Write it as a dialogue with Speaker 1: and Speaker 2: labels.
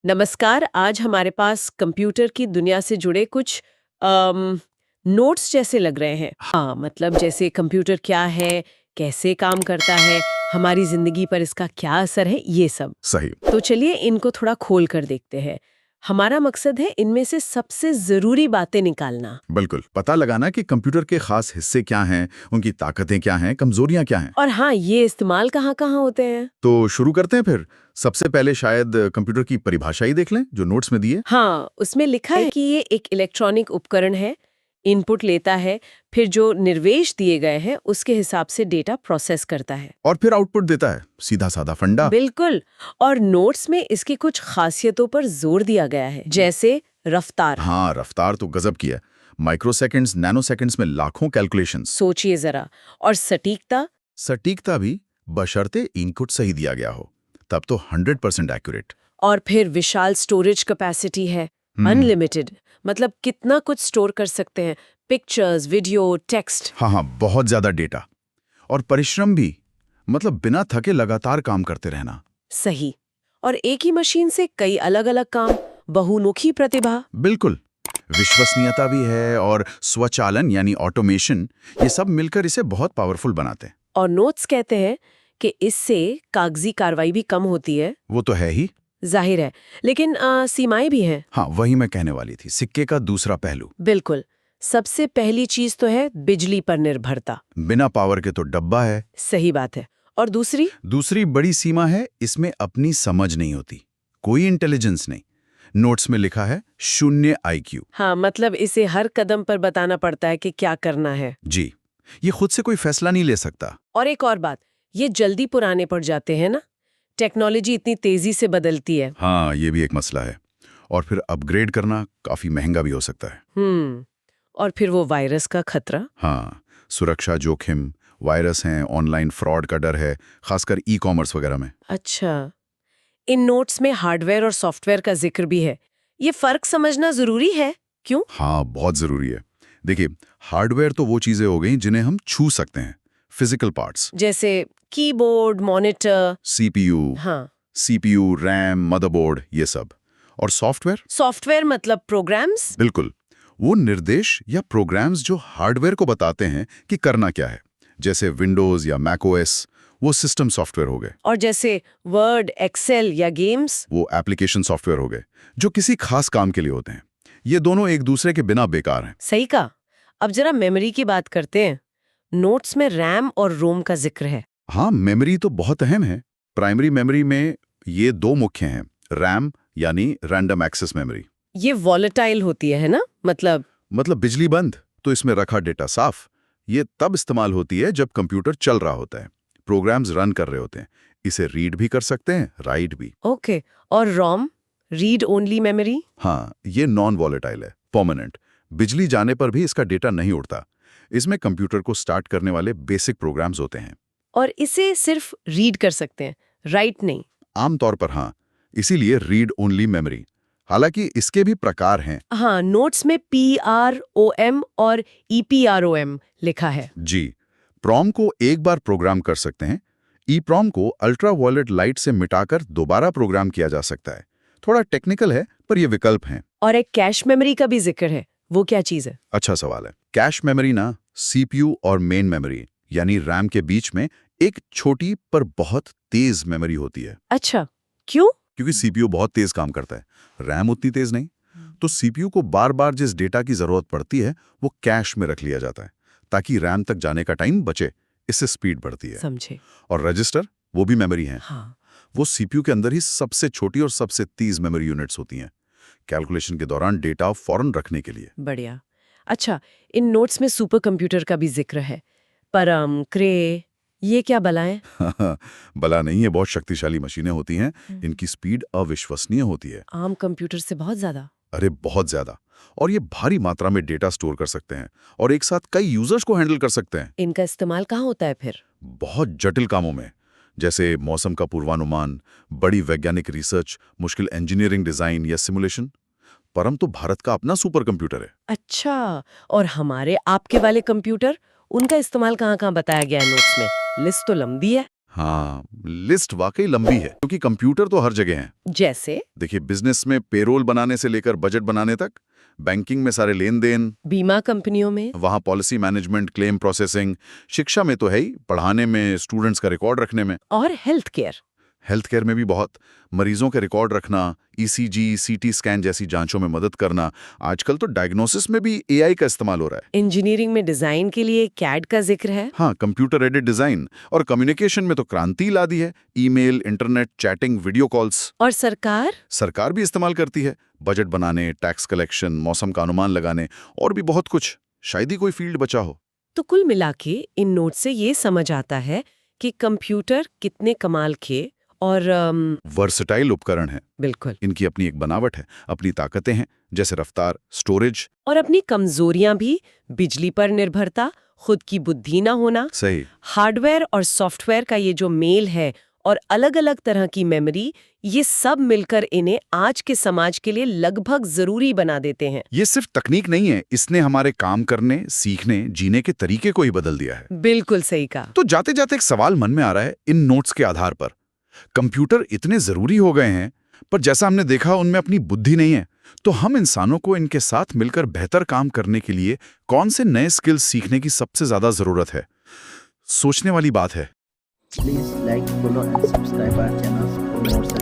Speaker 1: नमस्कार। आज हमारे पास कंप्यूटर की दुनिया से जुड़े कुछ नोट्स जैसे लग रहे हैं। हाँ, मतलब जैसे कंप्यूटर क्या है, कैसे काम करता है, हमारी जिंदगी पर इसका क्या असर है, ये सब।
Speaker 2: सही।
Speaker 1: तो चलिए इनको थोड़ा खोल कर देखते हैं। हमारा मकसद है इनमें से सबसे जरूरी बातें निकालना।
Speaker 2: बिल्कुल पता लगाना कि कंप्यूटर के खास हिस्से क्या हैं, उनकी ताकतें क्या हैं, कमजोरियां क्या हैं।
Speaker 1: और हाँ, ये इस्तेमाल कहाँ कहाँ होते हैं।
Speaker 2: तो शुरू करते हैं फिर। सबसे पहले शायद कंप्यूटर की परिभाषा ही देख लें जो नोट्स में दी है।
Speaker 1: हाँ, उसमें लिखा है कि ये एक इलेक्ट्रॉनिक उपकरण है, इनपुट लेता है, फिर जो निर्देश दिए गए हैं उसके हिसाब से डेटा प्रोसेस करता है।
Speaker 2: और फिर आउटपुट देता है, सीधा साधा फंडा।
Speaker 1: बिल्कुल। और नोट्स में इसकी कुछ खासियतों पर जोर दिया गया है, जैसे रफ्तार।
Speaker 2: हाँ, रफ्तार तो गजब की है। माइक्रोसेकंड्स, नैनोसेकंड्स में लाखों कैलकुलेशंस।
Speaker 1: सोचिए जरा। और सटीकता।
Speaker 2: सटीकता भी, बशर्ते इनपुट सही दिया गया हो, तब तो 100% एक्यूरेट।
Speaker 1: और फिर विशाल स्टोरेज कैपेसिटी है, अनलिमिटेड। मतलब कितना कुछ स्टोर कर सकते हैं, पिक्चर्स, वीडियो, टेक्स्ट।
Speaker 2: हाँ हाँ, बहुत ज्यादा डेटा। और परिश्रम भी, मतलब बिना थके लगातार काम करते रहना।
Speaker 1: सही। और एक ही मशीन से कई अलग अलग काम, बहुमुखी प्रतिभा।
Speaker 2: बिल्कुल। विश्वसनीयता भी है और स्वचालन यानी ऑटोमेशन, ये सब मिलकर इसे बहुत पावरफुल बनाते हैं।
Speaker 1: और नोट्स कहते हैं कि इससे कागजी कार्रवाई भी कम होती है।
Speaker 2: वो तो है ही।
Speaker 1: जाहिर है, लेकिन सीमाएं भी हैं।
Speaker 2: हाँ, वही मैं कहने वाली थी, सिक्के का दूसरा पहलू।
Speaker 1: बिल्कुल। सबसे पहली चीज तो है बिजली पर निर्भरता।
Speaker 2: बिना पावर के तो डब्बा है।
Speaker 1: सही बात है। और दूसरी।
Speaker 2: दूसरी बड़ी सीमा है, इसमें अपनी समझ नहीं होती, कोई इंटेलिजेंस नहीं। नोट्स में लिखा है 0 IQ।
Speaker 1: हाँ, मतलब इसे हर कदम पर बताना पड़ता है कि क्या करना है।
Speaker 2: जी, ये खुद से कोई फैसला नहीं ले सकता।
Speaker 1: और एक और बात, ये जल्दी पुराने पड़ जाते हैं ना। टेक्नोलॉजी इतनी तेजी से बदलती है।
Speaker 2: हाँ, ये भी एक मसला है। और फिर अपग्रेड करना काफी महंगा भी हो सकता है।
Speaker 1: और फिर वो वायरस का खतरा।
Speaker 2: हाँ, सुरक्षा जोखिम, वायरस हैं, ऑनलाइन फ्रॉड का डर है, खासकर ई-कॉमर्स वगैरह में।
Speaker 1: अच्छा, इन नोट्स में हार्डवेयर और सॉफ्टवेयर का जिक्र भी है। ये फर्क समझना जरूरी है। क्यों?
Speaker 2: हाँ, बहुत जरूरी है। देखिए, हार्डवेयर तो वो चीजें हो गई जिन्हें हम छू सकते हैं, फिजिकल पार्ट्स।
Speaker 1: जैसे कीबोर्ड, मॉनिटर।
Speaker 2: CPU,
Speaker 1: हाँ।
Speaker 2: CPU, रैम, मदरबोर्ड, ये सब। और सॉफ्टवेयर?
Speaker 1: सॉफ्टवेयर मतलब प्रोग्राम्स।
Speaker 2: बिल्कुल, वो निर्देश या प्रोग्राम्स जो हार्डवेयर को बताते हैं कि करना क्या है, जैसे विंडोज या मैकओएस, वो सिस्टम सॉफ्टवेयर हो गए।
Speaker 1: और जैसे वर्ड, एक्सेल या गेम्स।
Speaker 2: वो एप्लीकेशन सॉफ्टवेयर हो गए, जो किसी खास काम के लिए होते हैं। ये दोनों एक दूसरे के बिना बेकार हैं।
Speaker 1: सही कहा। अब जरा मेमोरी की बात करते हैं। नोट्स में रैम और रोम का जिक्र है।
Speaker 2: हाँ, मेमोरी तो बहुत अहम है। प्राइमरी मेमोरी में ये दो मुख्य हैं, रैम यानी रैंडम एक्सेस मेमोरी।
Speaker 1: ये वॉलेटाइल होती है ना,
Speaker 2: मतलब बिजली बंद तो इसमें रखा डेटा साफ। ये तब इस्तेमाल होती है जब कंप्यूटर चल रहा होता है, प्रोग्राम्स रन कर रहे होते हैं। इसे रीड भी कर सकते हैं, राइट भी।
Speaker 1: ओके। और रोम, रीड ओनली मेमोरी।
Speaker 2: हाँ, ये नॉन वॉलेटाइल है, परमानेंट। बिजली जाने पर भी इसका डेटा नहीं उड़ता। इसमें कंप्यूटर को स्टार्ट करने वाले बेसिक प्रोग्राम्स होते हैं।
Speaker 1: और इसे सिर्फ रीड कर सकते हैं, राइट नहीं।
Speaker 2: आमतौर पर हाँ, इसीलिए रीड ओनली मेमोरी। हालांकि इसके भी प्रकार हैं।
Speaker 1: हाँ, नोट्स में PROM और EPROM लिखा है।
Speaker 2: जी, प्रॉम को एक बार प्रोग्राम कर सकते हैं, EEPROM को अल्ट्रा वायलेट लाइट से मिटाकर दोबारा प्रोग्राम किया जा सकता है। थोड़ा टेक्निकल है, पर ये विकल्प हैं।
Speaker 1: और एक कैश मेमोरी का भी जिक्र है। वो क्या चीज है?
Speaker 2: अच्छा सवाल है। कैश मेमोरी ना, CPU और मेन मेमोरी यानी रैम के बीच में एक छोटी पर बहुत तेज मेमोरी होती है।
Speaker 1: अच्छा, क्यों?
Speaker 2: क्योंकि CPU बहुत तेज काम करता है, रैम उतनी तेज नहीं। तो CPU को बार बार जिस डेटा की जरूरत पड़ती है वो कैश में रख लिया जाता है, ताकि रैम तक जाने का टाइम बचे। इससे स्पीड बढ़ती है।
Speaker 1: समझे।
Speaker 2: और रजिस्टर, वो भी मेमोरी है।
Speaker 1: हाँ।
Speaker 2: वो CPU के अंदर ही सबसे छोटी और सबसे तेज मेमोरी यूनिट्स होती हैं, कैलकुलेशन के दौरान डेटा फौरन रखने के लिए।
Speaker 1: बढ़िया। अच्छा, इन नोट्स में सुपर कंप्यूटर का भी जिक्र है। परम, क्रे, ये क्या बलाएं?
Speaker 2: भला नहीं, ये बहुत शक्तिशाली मशीनें होती हैं। इनकी स्पीड अविश्वसनीय होती है।
Speaker 1: आम कंप्यूटर से बहुत ज्यादा।
Speaker 2: अरे बहुत ज्यादा। और ये भारी मात्रा में डेटा स्टोर कर सकते हैं और एक साथ कई यूजर्स को हैंडल कर सकते हैं।
Speaker 1: इनका इस्तेमाल कहाँ होता है फिर?
Speaker 2: बहुत जटिल कामों में, जैसे मौसम का पूर्वानुमान, बड़ी वैज्ञानिक रिसर्च, मुश्किल इंजीनियरिंग डिजाइन या सिमुलेशन। परम तो भारत का अपना सुपर कंप्यूटर है।
Speaker 1: अच्छा, और हमारे आपके वाले कंप्यूटर, उनका इस्तेमाल कहाँ कहाँ बताया गया है नोट्स में? लिस्ट तो लंबी है।
Speaker 2: हाँ, लिस्ट वाकई लंबी है क्योंकि कंप्यूटर तो हर जगह हैं।
Speaker 1: जैसे
Speaker 2: देखिए, बिजनेस में पेरोल बनाने से लेकर बजट बनाने तक, बैंकिंग में सारे लेन देन,
Speaker 1: बीमा कंपनियों में,
Speaker 2: वहाँ पॉलिसी मैनेजमेंट, क्लेम प्रोसेसिंग, शिक्षा में तो है ही, पढ़ाने में, स्टूडेंट्स का रिकॉर्ड रखने में,
Speaker 1: और हेल्थ केयर।
Speaker 2: हेल्थ केयर में भी बहुत, मरीजों के रिकॉर्ड रखना, ईसीजी, सीटी स्कैन जैसी जांचों में मदद करना। आजकल तो डायग्नोसिस में भी एआई का इस्तेमाल हो रहा है।
Speaker 1: इंजीनियरिंग में डिजाइन के लिए कैड का जिक्र है।
Speaker 2: हाँ, कंप्यूटर एडेड डिजाइन, और कम्युनिकेशन में तो क्रांति ला दी है। Email, internet, chatting, video calls.
Speaker 1: और सरकार
Speaker 2: भी इस्तेमाल करती है, बजट बनाने, टैक्स कलेक्शन, मौसम का अनुमान लगाने, और भी बहुत कुछ। शायद ही कोई फील्ड बचा हो।
Speaker 1: तो कुल मिला के इन नोट से ये समझ आता है कि कंप्यूटर कितने कमाल के और
Speaker 2: वर्सटाइल उपकरण है।
Speaker 1: बिल्कुल।
Speaker 2: इनकी अपनी एक बनावट है, अपनी ताकतें हैं, जैसे रफ्तार, स्टोरेज,
Speaker 1: और अपनी कमजोरियां भी, बिजली पर निर्भरता, खुद की बुद्धि ना होना,
Speaker 2: सही,
Speaker 1: हार्डवेयर और सॉफ्टवेयर का ये जो मेल है, और अलग अलग तरह की मेमोरी, ये सब मिलकर इन्हें आज के समाज के लिए लगभग जरूरी बना देते हैं।
Speaker 2: ये सिर्फ तकनीक नहीं है, इसने हमारे काम करने, सीखने, जीने के तरीके को ही बदल दिया है।
Speaker 1: बिल्कुल सही कहा।
Speaker 2: तो जाते जाते एक सवाल मन में आ रहा है, इन नोट्स के आधार पर कंप्यूटर इतने जरूरी हो गए हैं, पर जैसा हमने देखा उनमें अपनी बुद्धि नहीं है, तो हम इंसानों को इनके साथ मिलकर बेहतर काम करने के लिए कौन से नए स्किल्स सीखने की सबसे ज्यादा जरूरत है? सोचने वाली बात है।
Speaker 3: Please like, follow and subscribe our channel for more such